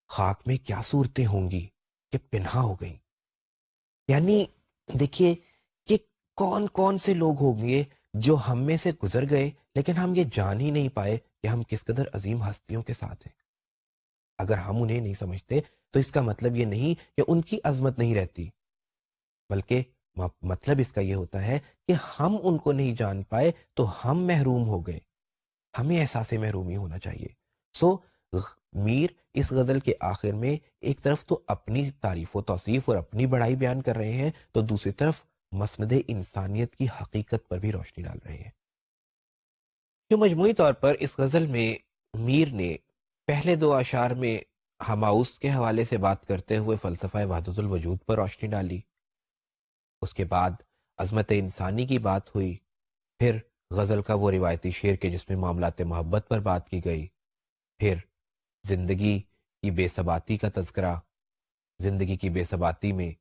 خاک میں کیا صورتیں ہوں گی کہ پنہا ہو گئی. یعنی دیکھیے کہ کون کون سے لوگ ہوں گے جو ہم میں سے گزر گئے، لیکن ہم یہ جان ہی نہیں پائے کہ ہم کس قدر عظیم ہستیوں کے ساتھ ہیں. اگر ہم انہیں نہیں سمجھتے تو اس کا مطلب یہ نہیں کہ ان کی عظمت نہیں رہتی، بلکہ مطلب اس کا یہ ہوتا ہے کہ ہم ان کو نہیں جان پائے تو ہم محروم ہو گئے. ہمیں احساس محرومی ہونا چاہیے. سو میر اس غزل کے آخر میں ایک طرف تو اپنی تعریف و توصیف اور اپنی بڑائی بیان کر رہے ہیں، تو دوسری طرف مسند انسانیت کی حقیقت پر بھی روشنی ڈال رہے ہیں. جو مجموعی طور پر اس غزل میں میر نے پہلے دو اشعار میں ہماؤس کے حوالے سے بات کرتے ہوئے فلسفہ وحدت الوجود پر روشنی ڈالی، اس کے بعد عظمت انسانی کی بات ہوئی، پھر غزل کا وہ روایتی شعر کے جس میں معاملات محبت پر بات کی گئی، پھر زندگی کی بے ثباتی کا تذکرہ، زندگی کی بے ثباتی میں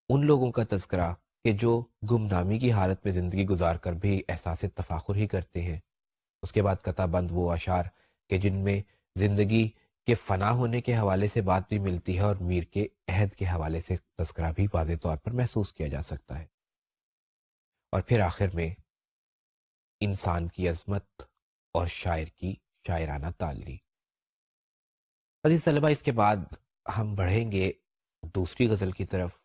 ان لوگوں کا تذکرہ کہ جو گمنامی کی حالت میں زندگی گزار کر بھی احساس تفاخر ہی کرتے ہیں. اس کے بعد قطع بند وہ اشعار کہ جن میں زندگی کے فنا ہونے کے حوالے سے بات بھی ملتی ہے اور میر کے عہد کے حوالے سے تذکرہ بھی واضح طور پر محسوس کیا جا سکتا ہے. اور پھر آخر میں انسان کی عظمت اور شاعر کی شاعرانہ تعلی. عزیز طلبہ، اس کے بعد ہم بڑھیں گے دوسری غزل کی طرف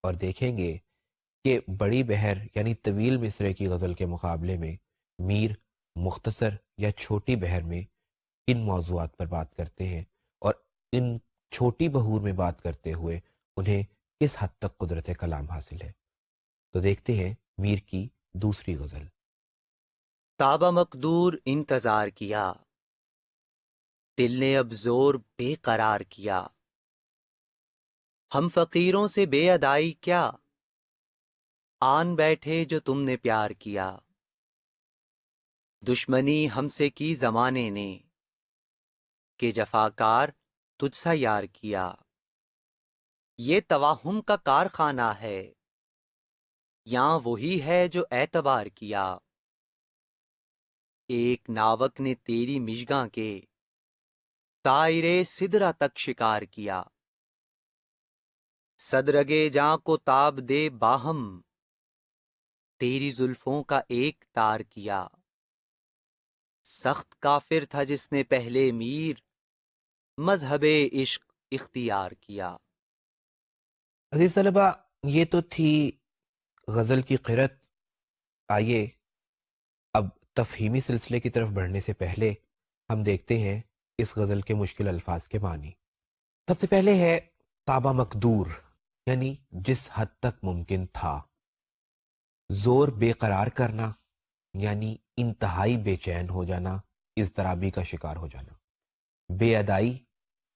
اور دیکھیں گے کہ بڑی بہر یعنی طویل مصرے کی غزل کے مقابلے میں میر مختصر یا چھوٹی بہر میں کن موضوعات پر بات کرتے ہیں، اور ان چھوٹی بہور میں بات کرتے ہوئے انہیں کس حد تک قدرت کلام حاصل ہے. تو دیکھتے ہیں میر کی دوسری غزل.
تابہ مقدور انتظار کیا، دل نے اب زور بے قرار کیا، ہم فقیروں سے بے ادائی کیا، آن بیٹھے جو تم نے پیار کیا، دشمنی ہم سے کی زمانے نے، کہ جفاکار تجھ سا یار کیا، یہ توہم کا کارخانہ ہے، یہاں وہی ہے جو اعتبار کیا، ایک ناوک نے تیری مژگاں کے طائرے سدرا تک شکار کیا، صدرگے جاں کو تاب دے باہم، تیری زلفوں کا ایک تار کیا، سخت کافر تھا جس نے پہلے میر، مذہب عشق اختیار کیا۔
عزیز طلبہ، یہ تو تھی غزل کی قرت. آئیے اب تفہیمی سلسلے کی طرف بڑھنے سے پہلے ہم دیکھتے ہیں اس غزل کے مشکل الفاظ کے معنی. سب سے پہلے ہے تابہ مقدور، یعنی جس حد تک ممکن تھا. زور بے قرار کرنا، یعنی انتہائی بے چین ہو جانا، اضطرابی کا شکار ہو جانا. بے ادائی،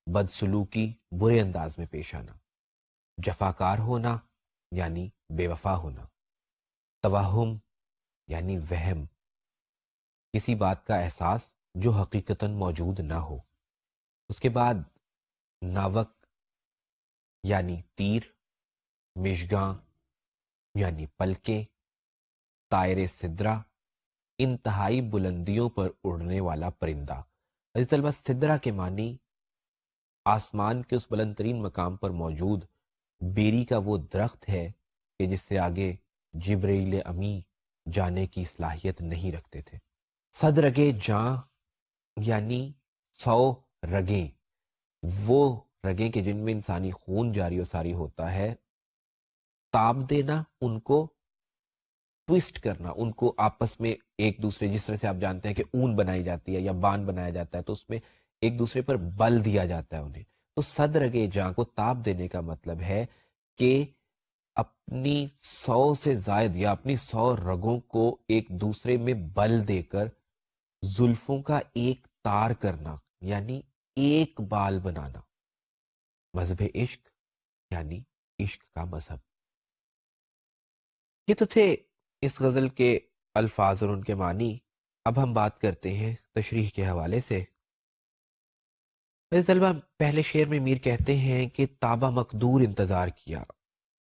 بدسلوکی، برے انداز میں پیش آنا. جفاکار ہونا یعنی بے وفا ہونا. توہم یعنی وہم، کسی بات کا احساس جو حقیقتاً موجود نہ ہو. اس کے بعد ناوک یعنی تیر، مژگاں یعنی پلکیں، طائر سدرا انتہائی بلندیوں پر اڑنے والا پرندہ. عزیز طلبہ، سدرا کے معنی آسمان کے اس بلند ترین مقام پر موجود بیری کا وہ درخت ہے کہ جس سے آگے جبرائیل امی جانے کی صلاحیت نہیں رکھتے تھے. صد رگے جاں یعنی 100 رگیں، وہ رگیں کہ جن میں انسانی خون جاری و ساری ہوتا ہے. تاب دینا، ان کو ٹویسٹ کرنا، ان کو آپس میں ایک دوسرے، جس طرح سے آپ جانتے ہیں کہ اون بنائی جاتی ہے یا بان بنایا جاتا ہے تو اس میں ایک دوسرے پر بل دیا جاتا ہے انہیں. تو صد رگے جاں کو تاب دینے کا مطلب ہے کہ اپنی 100 سے زائد یا اپنی 100 رگوں کو ایک دوسرے میں بل دے کر زلفوں کا ایک تار کرنا، یعنی ایک بال بنانا. مذہب عشق یعنی عشق کا مذہب. یہ تو تھے اس غزل کے الفاظ اور ان کے معنی. اب ہم بات کرتے ہیں تشریح کے حوالے سے. طلبہ، پہلے شعر میں میر کہتے ہیں کہ تابہ مقدور انتظار کیا،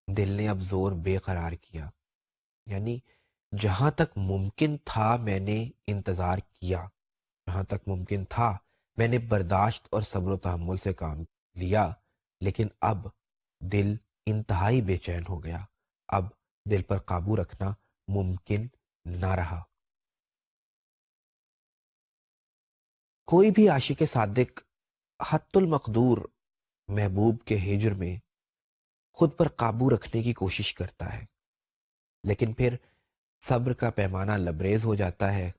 دل نے اب زور بے قرار کیا. یعنی جہاں تک ممکن تھا میں نے انتظار کیا، جہاں تک ممکن تھا میں نے برداشت اور صبر و تحمل سے کام لیا، لیکن اب دل انتہائی بے چین ہو گیا. اب دل پر قابو رکھنا ممکن نہ رہا. کوئی بھی عاشق صادق حت المقدور محبوب کے ہجر میں خود پر قابو رکھنے کی کوشش کرتا ہے، لیکن پھر صبر کا پیمانہ لبریز ہو جاتا ہے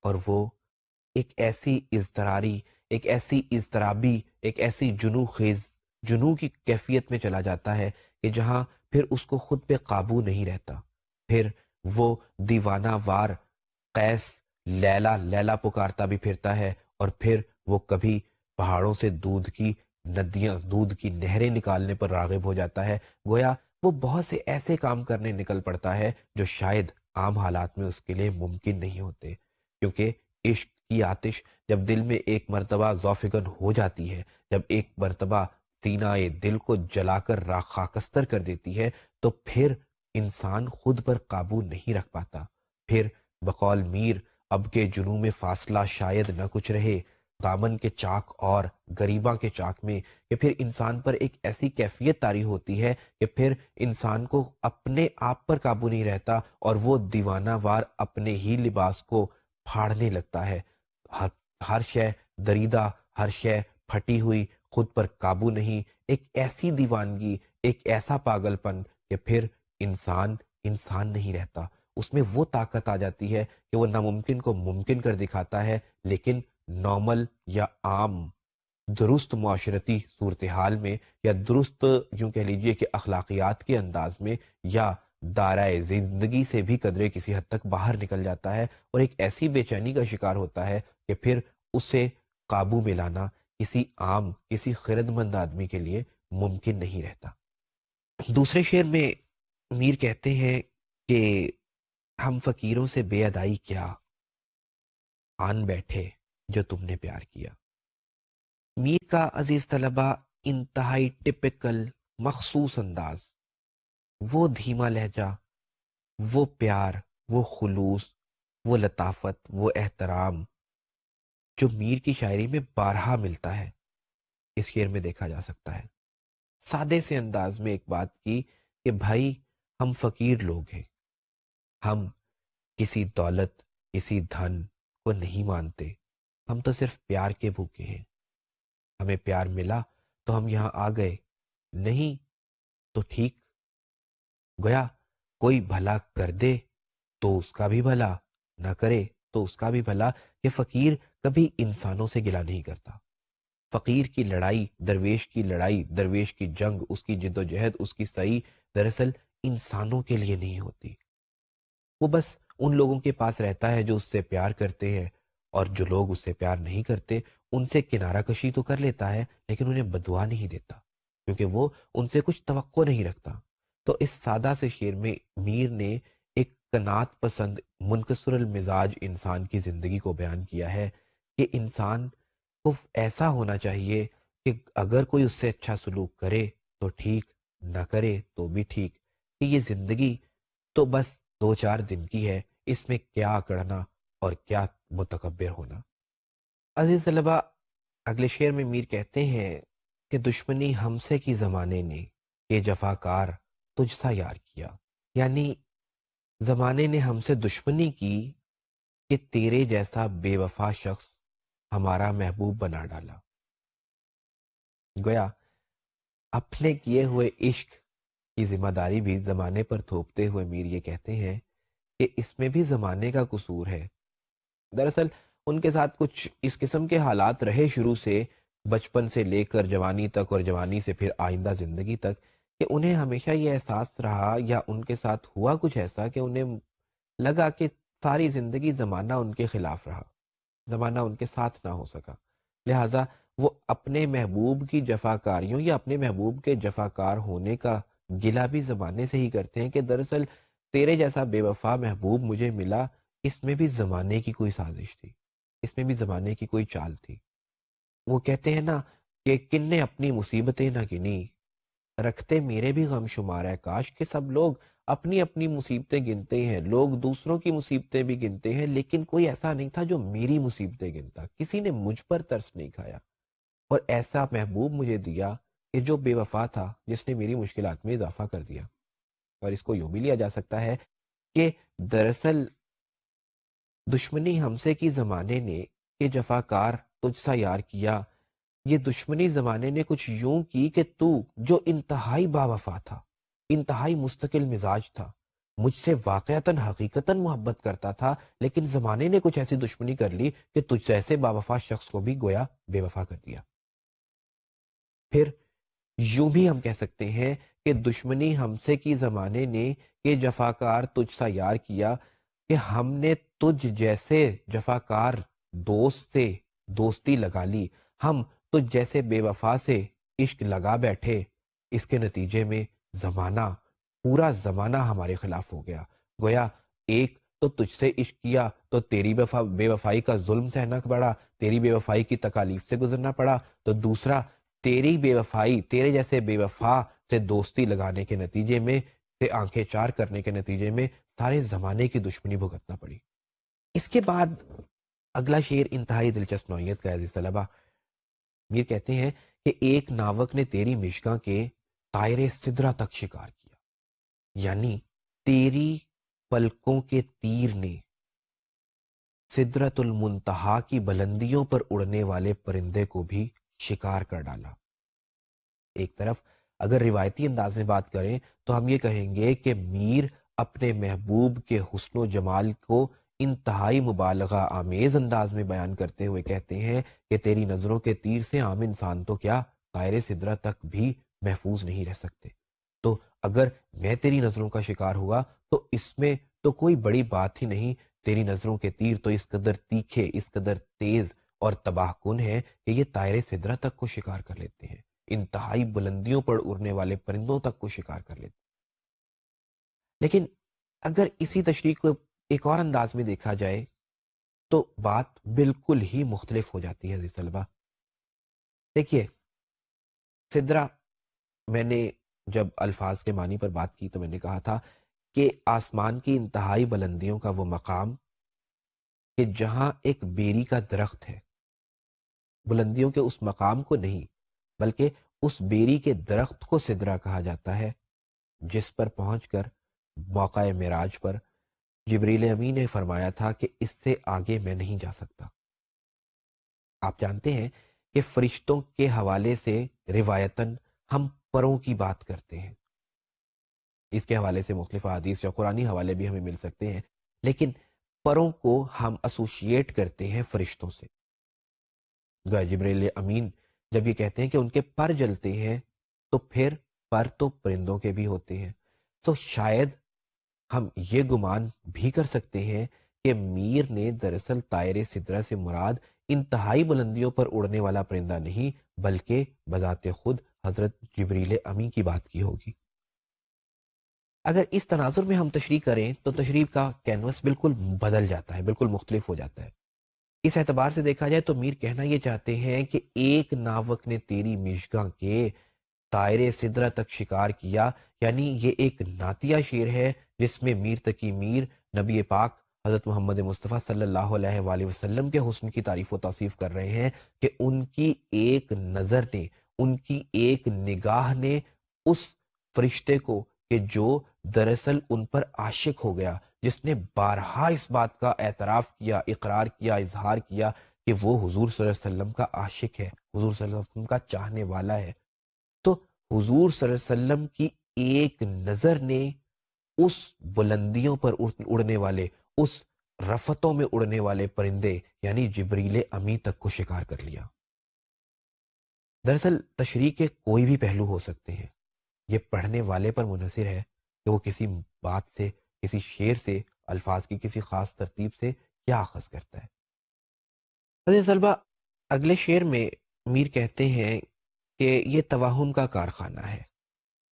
اور وہ ایک ایسی اضطراری، ایک ایسی اضطرابی، ایک ایسی جنو خیز جنو کی کیفیت میں چلا جاتا ہے کہ جہاں پھر اس کو خود پہ قابو نہیں رہتا. پھر وہ دیوانہ وار قیس لیلا لیلا پکارتا بھی پھرتا ہے، اور پھر وہ کبھی پہاڑوں سے دودھ کی ندیاں، دودھ کی نہریں نکالنے پر راغب ہو جاتا ہے. گویا وہ بہت سے ایسے کام کرنے نکل پڑتا ہے جو شاید عام حالات میں اس کے لیے ممکن نہیں ہوتے، کیونکہ عشق کی آتش جب دل میں ایک مرتبہ ذوفگن ہو جاتی ہے، جب ایک مرتبہ سینہ دل کو جلا کر خاکستر کر دیتی ہے، تو پھر انسان خود پر قابو نہیں رکھ پاتا. پھر بقول میر اب کے جنوں میں فاصلہ شاید نہ کچھ رہے، دامن کے چاک اور گریباں کے چاک میں، کہ پھر انسان پر ایک ایسی کیفیت طاری ہوتی ہے کہ پھر انسان کو اپنے آپ پر قابو نہیں رہتا اور وہ دیوانہ وار اپنے ہی لباس کو پھاڑنے لگتا ہے. ہر شے دریدہ، ہر شے پھٹی ہوئی، خود پر قابو نہیں، ایک ایسی دیوانگی، ایک ایسا پاگل پن کہ پھر انسان انسان نہیں رہتا. اس میں وہ طاقت آ جاتی ہے کہ وہ ناممکن کو ممکن کر دکھاتا ہے، لیکن نارمل یا عام درست معاشرتی صورتحال میں، یا درست یوں کہہ لیجئے کہ اخلاقیات کے انداز میں، یا دائرۂ زندگی سے بھی قدرے کسی حد تک باہر نکل جاتا ہے اور ایک ایسی بے چینی کا شکار ہوتا ہے کہ پھر اسے قابو میں لانا کسی عام، کسی خرد مند آدمی کے لیے ممکن نہیں رہتا. دوسرے شعر میں میر کہتے ہیں کہ ہم فقیروں سے بے ادائی کیا، آن بیٹھے جو تم نے پیار کیا. میر کا عزیز طلبہ انتہائی ٹپیکل مخصوص انداز، وہ دھیما لہجہ، وہ پیار، وہ خلوص، وہ لطافت، وہ احترام جو میر کی شاعری میں بارہا ملتا ہے، اس شعر میں دیکھا جا سکتا ہے. سادے سے انداز میں ایک بات کی کہ بھائی ہم فقیر لوگ ہیں، ہم کسی دولت، کسی دھن کو نہیں مانتے، ہم تو صرف پیار کے بھوکے ہیں. ہمیں پیار ملا تو ہم یہاں آ گئے، نہیں تو ٹھیک. گویا کوئی بھلا کر دے تو اس کا بھی بھلا، نہ کرے تو اس کا بھی بھلا، کہ فقیر کبھی انسانوں سے گلہ نہیں کرتا. فقیر کی لڑائی، درویش کی لڑائی، درویش کی جنگ، اس کی جد و جہد، اس کی سعی دراصل انسانوں کے لیے نہیں ہوتی. وہ بس ان لوگوں کے پاس رہتا ہے جو اس سے پیار کرتے ہیں، اور جو لوگ اس سے پیار نہیں کرتے ان سے کنارہ کشی تو کر لیتا ہے، لیکن انہیں بددعا نہیں دیتا، کیونکہ وہ ان سے کچھ توقع نہیں رکھتا. تو اس سادہ سے شعر میں میر نے ایک قناعت پسند منکسر المزاج انسان کی زندگی کو بیان کیا ہے کہ انسان کو ایسا ہونا چاہیے کہ اگر کوئی اس سے اچھا سلوک کرے تو ٹھیک، نہ کرے تو بھی ٹھیک، کہ یہ زندگی تو بس 2-4 دن کی ہے، اس میں کیا اکڑنا اور کیا متکبر ہونا. عزیز طلبہ، اگلے شعر میں میر کہتے ہیں کہ دشمنی ہم سے کی زمانے نے، یہ جفاکار تجھ سا یار کیا. یعنی زمانے نے ہم سے دشمنی کی کہ تیرے جیسا بے وفا شخص ہمارا محبوب بنا ڈالا. گویا اپنے کیے ہوئے عشق کی ذمہ داری بھی زمانے پر تھوپتے ہوئے میر یہ کہتے ہیں کہ اس میں بھی زمانے کا قصور ہے. دراصل ان کے ساتھ کچھ اس قسم کے حالات رہے شروع سے، بچپن سے لے کر جوانی تک اور جوانی سے پھر آئندہ زندگی تک، کہ انہیں ہمیشہ یہ احساس رہا یا ان کے ساتھ ہوا کچھ ایسا کہ انہیں لگا کہ ساری زندگی زمانہ ان کے خلاف رہا، زمانہ ان کے ساتھ نہ ہو سکا. لہٰذا وہ اپنے محبوب کی جفاکاریوں یا اپنے محبوب کے جفاکار ہونے کا گلہ بھی زمانے سے ہی کرتے ہیں کہ دراصل تیرے جیسا بے وفا محبوب مجھے ملا، اس میں بھی زمانے کی کوئی سازش تھی، اس میں بھی زمانے کی کوئی چال تھی۔ وہ کہتے ہیں نا کہ کن نے اپنی مصیبتیں نہ گنی، رکھتے میرے بھی غم شمار ہے۔ کاش کہ سب لوگ اپنی اپنی مصیبتیں گنتے ہیں، لوگ دوسروں کی مصیبتیں بھی گنتے ہیں، لیکن کوئی ایسا نہیں تھا جو میری مصیبتیں گنتا، کسی نے مجھ پر ترس نہیں کھایا، اور ایسا محبوب مجھے دیا کہ جو بے وفا تھا، جس نے میری مشکلات میں اضافہ کر دیا۔ اور اس کو یوں بھی لیا جا سکتا ہے کہ دراصل دشمنی ہم سے کی زمانے نے کہ جفاکار تجھ سا یار کیا، یہ دشمنی زمانے نے کچھ یوں کی کہ تو جو انتہائی با وفا تھا، انتہائی مستقل مزاج تھا، مجھ سے واقعتاً حقیقتاً محبت کرتا تھا، لیکن زمانے نے کچھ ایسی دشمنی کر لی کہ تجھ جیسے با وفا شخص کو بھی گویا بے وفا کر دیا۔ پھر یوں بھی ہم کہہ سکتے ہیں کہ دشمنی ہم سے کی زمانے نے کہ جفاکار تجھ سا یار کیا، کہ ہم نے تجھ جیسے جفاکار دوست سے دوستی لگا لی، ہم تجھ جیسے بے وفا سے عشق لگا بیٹھے، اس کے نتیجے میں زمانہ، پورا زمانہ ہمارے خلاف ہو گیا۔ گویا ایک تو تجھ سے عشق کیا تو تیری بے وفائی کا ظلم سہنا پڑا، تیری بے وفائی کی تکالیف سے گزرنا پڑا، تو دوسرا تیری بے وفائی، تیرے جیسے بے وفا سے دوستی لگانے کے نتیجے میں، سے آنکھیں چار کرنے کے نتیجے میں سارے زمانے کی دشمنی بھگتنا پڑی۔ اس کے بعد اگلا شعر انتہائی دلچسپ نوعیت کا ہے عزیز طلبہ۔ میر کہتے ہیں کہ ایک ناوک نے تیری مشگاں کے طائر سدرہ تک شکار کیا، یعنی تیری پلکوں کے تیر نے سدرۃ المنتہا کی بلندیوں پر اڑنے والے پرندے کو بھی شکار کر ڈالا۔ ایک طرف اگر روایتی انداز میں بات کریں تو ہم یہ کہیں گے کہ میر اپنے محبوب کے حسن و جمال کو انتہائی مبالغہ آمیز انداز میں بیان کرتے ہوئے کہتے ہیں کہ تیری نظروں کے تیر سے عام انسان تو کیا، طائر سدرہ تک بھی محفوظ نہیں رہ سکتے۔ تو اگر میں تیری نظروں کا شکار ہوا تو اس میں تو کوئی بڑی بات ہی نہیں، تیری نظروں کے تیر تو اس قدر تیکھے، اس قدر تیز اور تباہ کن ہے کہ یہ طائر سدرہ تک کو شکار کر لیتے ہیں، انتہائی بلندیوں پر اڑنے والے پرندوں تک کو شکار کر لیتے ہیں۔ لیکن اگر اسی تشریح کو ایک اور انداز میں دیکھا جائے تو بات بالکل ہی مختلف ہو جاتی ہے عزیز طلبہ۔ دیکھیے، سدرہ، میں نے جب الفاظ کے معنی پر بات کی تو میں نے کہا تھا کہ آسمان کی انتہائی بلندیوں کا وہ مقام کہ جہاں ایک بیری کا درخت ہے، بلندیوں کے اس مقام کو نہیں بلکہ اس بیری کے درخت کو سدرہ کہا جاتا ہے، جس پر پہنچ کر موقع معراج پر جبریل امین نے فرمایا تھا کہ اس سے آگے میں نہیں جا سکتا۔ آپ جانتے ہیں کہ فرشتوں کے حوالے سے روایتاً ہم پروں کی بات کرتے ہیں، اس کے حوالے سے مختلف احادیث یا قرآنی حوالے بھی ہمیں مل سکتے ہیں، لیکن پروں کو ہم ایسوشیٹ کرتے ہیں فرشتوں سے۔ جبریل امین جب یہ کہتے ہیں کہ ان کے پر جلتے ہیں تو پھر پر تو پرندوں کے بھی ہوتے ہیں، تو شاید ہم یہ گمان بھی کر سکتے ہیں کہ میر نے دراصل طائر سدرہ سے مراد انتہائی بلندیوں پر اڑنے والا پرندہ نہیں بلکہ بذات خود حضرت جبریل امی کی بات کی ہوگی۔ اگر اس تناظر میں ہم تشریح کریں تو تشریح کا کینوس بالکل بدل جاتا ہے، بالکل مختلف ہو جاتا ہے۔ اس اعتبار سے دیکھا جائے تو میر کہنا یہ چاہتے ہیں کہ ایک ناوک نے تیری مشگاں کے طائر سدرہ تک شکار کیا، یعنی یہ ایک نعتیہ شعر ہے جس میں میر تقی میر نبی پاک حضرت محمد مصطفیٰ صلی اللہ علیہ وآلہ وسلم کے حسن کی تعریف و توصیف کر رہے ہیں کہ ان کی ایک نظر نے، ان کی ایک نگاہ نے اس فرشتے کو کہ جو دراصل ان پر عاشق ہو گیا، جس نے بارہا اس بات کا اعتراف کیا، اقرار کیا، اظہار کیا کہ وہ حضور صلی اللہ علیہ وسلم کا عاشق ہے، حضور صلی اللہ علیہ وسلم کا چاہنے والا ہے، تو حضور صلی اللہ علیہ وسلم کی ایک نظر نے اس بلندیوں پر اڑنے والے، اس رفتوں میں اڑنے والے پرندے یعنی جبریل امی تک کو شکار کر لیا۔ دراصل تشریح کے کوئی بھی پہلو ہو سکتے ہیں، یہ پڑھنے والے پر منحصر ہے کہ وہ کسی بات سے، کسی شعر سے، الفاظ کی کسی خاص ترتیب سے کیا اخذ کرتا ہے۔ عزیز طلبہ، اگلے شعر میں میر کہتے ہیں کہ یہ توہم کا کارخانہ ہے،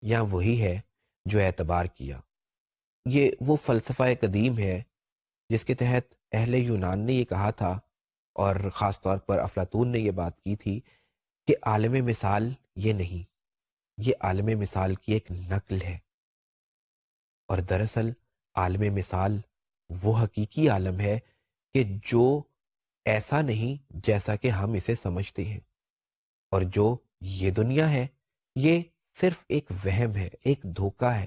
یا وہی ہے جو اعتبار کیا، یہ وہ فلسفہ قدیم ہے جس کے تحت اہل یونان نے یہ کہا تھا، اور خاص طور پر افلاطون نے یہ بات کی تھی کہ عالم مثال یہ نہیں، یہ عالم مثال کی ایک نقل ہے۔ اور دراصل عالم مثال وہ حقیقی عالم ہے کہ جو ایسا نہیں جیسا کہ ہم اسے سمجھتے ہیں، اور جو یہ دنیا ہے یہ صرف ایک وہم ہے، ایک دھوکہ ہے،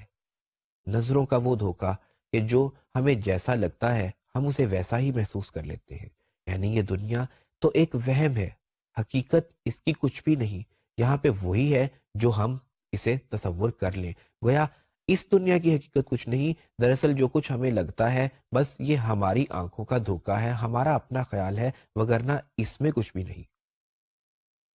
نظروں کا وہ دھوکہ کہ جو ہمیں جیسا لگتا ہے ہم اسے ویسا ہی محسوس کر لیتے ہیں۔ یعنی یہ دنیا تو ایک وہم ہے، حقیقت اس کی کچھ بھی نہیں، یہاں پہ وہی ہے جو ہم اسے تصور کر لیں۔ گویا اس دنیا کی حقیقت کچھ نہیں، دراصل جو کچھ ہمیں لگتا ہے بس یہ ہماری آنکھوں کا دھوکہ ہے، ہمارا اپنا خیال ہے، وگرنہ اس میں کچھ بھی نہیں۔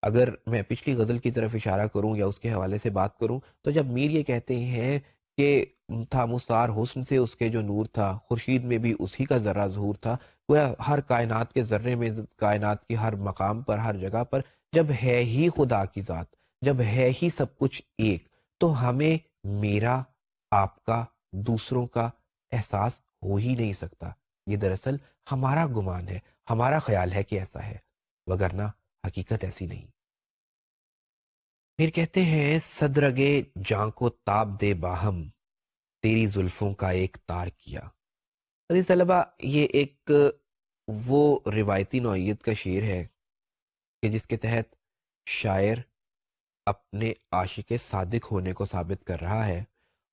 اگر میں پچھلی غزل کی طرف اشارہ کروں یا اس کے حوالے سے بات کروں تو جب میر یہ کہتے ہیں کہ تھا مستعار حسن سے اس کے جو نور تھا، خورشید میں بھی اسی کا ذرہ ظہور تھا، گویا ہر کائنات کے ذرے میں، کائنات کی ہر مقام پر، ہر جگہ پر جب ہے ہی خدا کی ذات، جب ہے ہی سب کچھ ایک، تو ہمیں میرا، آپ کا، دوسروں کا احساس ہو ہی نہیں سکتا۔ یہ دراصل ہمارا گمان ہے، ہمارا خیال ہے کہ ایسا ہے، وگرنہ حقیقت ایسی نہیں۔ پھر کہتے ہیں صدرگے جاں کو تاب دے باہم، تیری زلفوں کا ایک تار کیا۔ عزیز طلبہ، یہ ایک وہ روایتی نوعیت کا شعر ہے کہ جس کے تحت شاعر اپنے عاشق صادق ہونے کو ثابت کر رہا ہے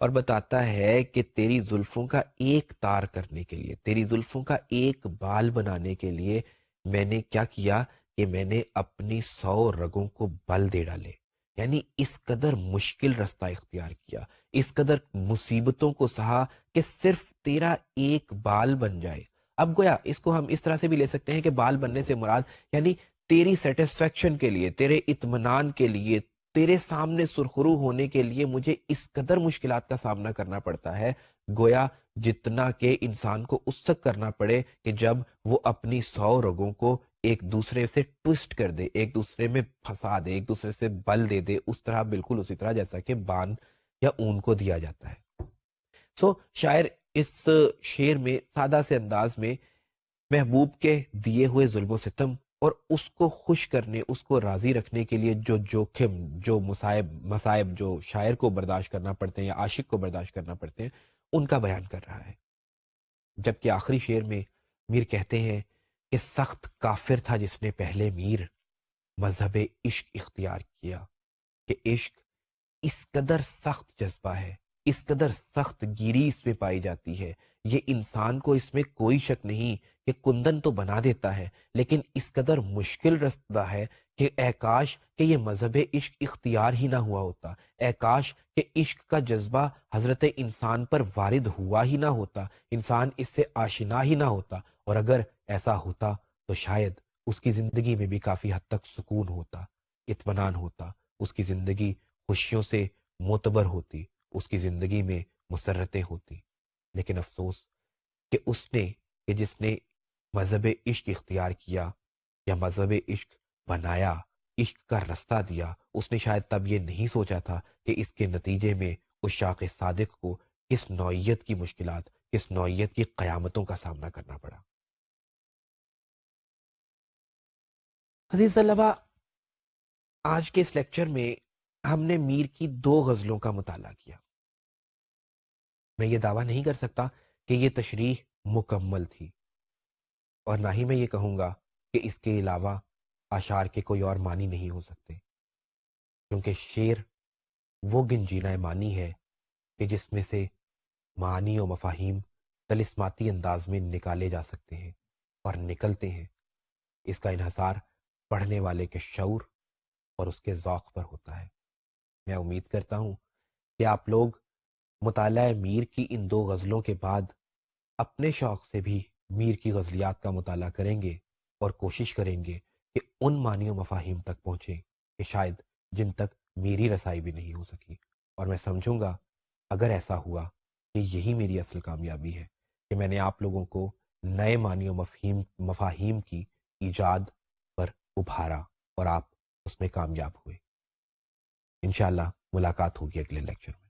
اور بتاتا ہے کہ تیری زلفوں کا ایک تار کرنے کے لیے، تیری زلفوں کا ایک بال بنانے کے لیے میں نے کیا کیا کہ میں نے اپنی 100 رگوں کو بل دے ڈالے۔ یعنی اس قدر مشکل رستہ اختیار کیا، اس قدر مصیبتوں کو سہا کہ صرف تیرا ایک بال بن جائے۔ اب گویا اس کو ہم اس طرح سے بھی لے سکتے ہیں کہ بال بننے سے مراد یعنی تیری سیٹسفیکشن کے لیے، تیرے اطمینان کے لیے، تیرے سامنے سرخرو ہونے کے لیے مجھے اس قدر مشکلات کا سامنا کرنا پڑتا ہے، گویا جتنا کہ انسان کو اس تک کرنا پڑے کہ جب وہ اپنی 100 رگوں کو ایک دوسرے سے ٹوسٹ کر دے، ایک دوسرے میں پھنسا دے، ایک دوسرے سے بل دے دے، اس طرح، بالکل اسی طرح جیسا کہ بان یا اون کو دیا جاتا ہے۔ شاعر اس شعر میں سادہ سے انداز میں محبوب کے دیے ہوئے ظلم و ستم اور اس کو خوش کرنے، اس کو راضی رکھنے کے لیے جو جوخم، جو مصائب جو شاعر کو برداشت کرنا پڑتے ہیں یا عاشق کو برداشت کرنا پڑتے ہیں، ان کا بیان کر رہا ہے۔ جبکہ آخری شعر میں میر کہتے ہیں کہ سخت کافر تھا جس نے پہلے میر مذہب عشق اختیار کیا، کہ عشق اس قدر سخت جذبہ ہے، اس قدر سخت گیری اس میں پائی جاتی ہے، یہ انسان کو اس میں کوئی شک نہیں کہ کندن تو بنا دیتا ہے، لیکن اس قدر مشکل رستہ ہے کہ اے کاش کہ یہ مذہب عشق اختیار ہی نہ ہوا ہوتا، اے کاش کہ عشق کا جذبہ حضرت انسان پر وارد ہوا ہی نہ ہوتا، انسان اس سے آشنا ہی نہ ہوتا، اور اگر ایسا ہوتا تو شاید اس کی زندگی میں بھی کافی حد تک سکون ہوتا، اطمینان ہوتا، اس کی زندگی خوشیوں سے معتبر ہوتی، اس کی زندگی میں مسرتیں ہوتی۔ لیکن افسوس کہ اس نے، کہ جس نے مذہب عشق اختیار کیا یا مذہب عشق بنایا، عشق کا رستہ دیا، اس نے شاید تب یہ نہیں سوچا تھا کہ اس کے نتیجے میں اس عاشق صادق کو کس نوعیت کی مشکلات، کس نوعیت کی قیامتوں کا سامنا کرنا پڑا۔ عزیز طلبہ، آج کے اس لیکچر میں ہم نے میر کی 2 غزلوں کا مطالعہ کیا۔ میں یہ دعویٰ نہیں کر سکتا کہ یہ تشریح مکمل تھی، اور نہ ہی میں یہ کہوں گا کہ اس کے علاوہ اشعار کے کوئی اور معنی نہیں ہو سکتے، کیونکہ شعر وہ گنجینہ معنی ہے کہ جس میں سے معانی و مفاہیم طلسماتی انداز میں نکالے جا سکتے ہیں اور نکلتے ہیں۔ اس کا انحصار پڑھنے والے کے شعور اور اس کے ذوق پر ہوتا ہے۔ میں امید کرتا ہوں کہ آپ لوگ مطالعہ میر کی ان 2 غزلوں کے بعد اپنے شوق سے بھی میر کی غزلیات کا مطالعہ کریں گے اور کوشش کریں گے کہ ان معنی و مفاہیم تک پہنچیں کہ شاید جن تک میری رسائی بھی نہیں ہو سکی، اور میں سمجھوں گا اگر ایسا ہوا کہ یہی میری اصل کامیابی ہے کہ میں نے آپ لوگوں کو نئے معنی و مفاہیم کی ایجاد پر ابھارا اور آپ اس میں کامیاب ہوئے۔ انشاءاللہ ملاقات ہوگی اگلے لیکچر میں۔